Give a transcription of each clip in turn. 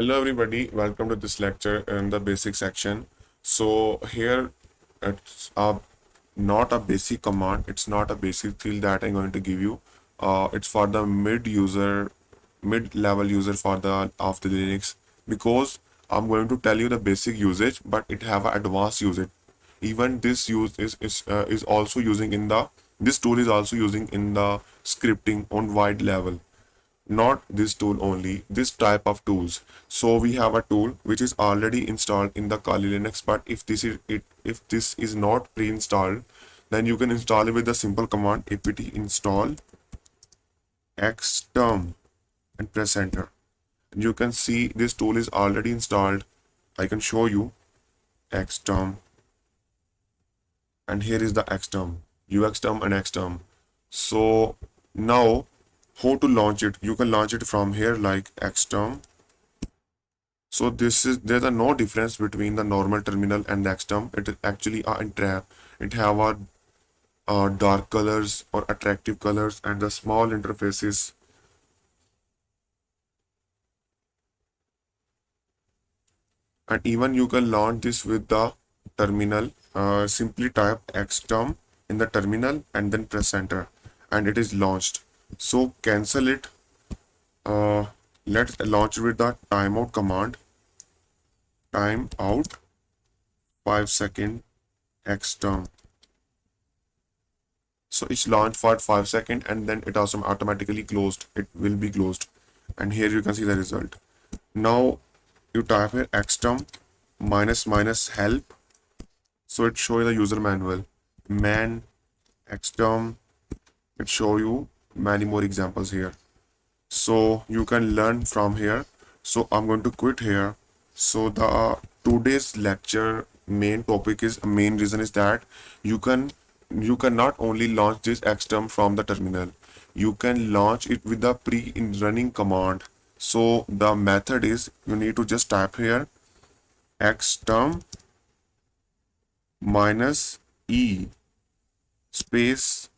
Hello everybody, welcome to this lecture in the basic section. So here it's not a basic command, it's not a basic field that I'm going to give you. It's for the mid-level user for the of the Linux, because I'm going to tell you the basic usage, but it have an advanced usage. Even this use is also using in the this tool is also using in the scripting on wide level, not this tool only, this type of tools. So we have a tool which is already installed in the kalilinux, but if this is not pre-installed, then you can install it with the simple command apt install xterm and press enter. You can see this tool is already installed. I can show you xterm, and here is the xterm, uxterm and xterm. So now how to launch it? You can launch it from here like xterm. So there's a no difference between the normal terminal and the xterm. It is actually it have a dark colors or attractive colors and the small interfaces. And even you can launch this with the terminal. Simply type xterm in the terminal and then press enter, and it is launched. So cancel it. Let's launch with the timeout command. Timeout 5-second xterm. So it's launched for 5 seconds and then it also automatically closed. It will be closed. And here you can see the result. Now you type here xterm -- help. So it shows the user manual. Man xterm. It show you many more examples here. So you can learn from here. So I'm going to quit here. So the today's lecture main topic is main reason is that you can not only launch this xterm from the terminal, you can launch it with the pre-running command. So the method is you need to just type here xterm -e space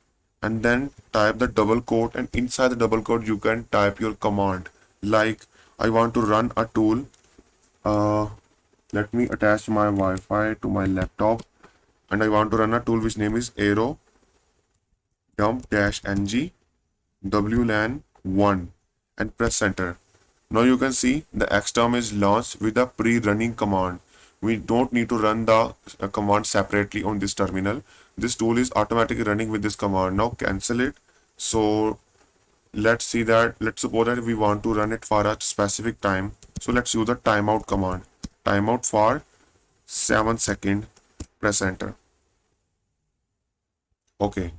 and then type the double quote, and inside the double quote you can type your command like I want to run a tool. Let me attach my Wi-Fi to my laptop, and I want to run a tool which name is arrow dump-ng wlan 1 and press enter. Now you can see the xterm is launched with a pre-running command. We don't need to run the command separately on this terminal. This tool is automatically running with this command. Now cancel it. So let's see that, let's suppose that we want to run it for a specific time. So let's use the timeout command. Timeout for 7 seconds. Press enter. Okay.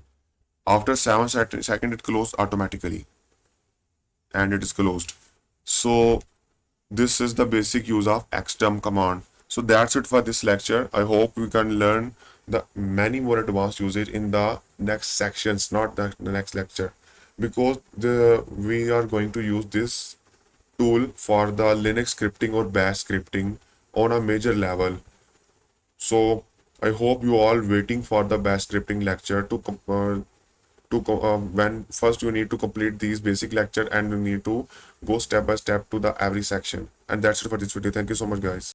After 7 seconds, it closed automatically. And it is closed. So this is the basic use of xterm command. So that's it for this lecture. I hope we can learn the many more advanced usage in the next sections, not the next lecture, because we are going to use this tool for the Linux scripting or bash scripting on a major level. So I hope you all waiting for the bash scripting lecture when first you need to complete these basic lecture and you need to go step by step to the every section. And that's it for this video. Thank you so much, guys.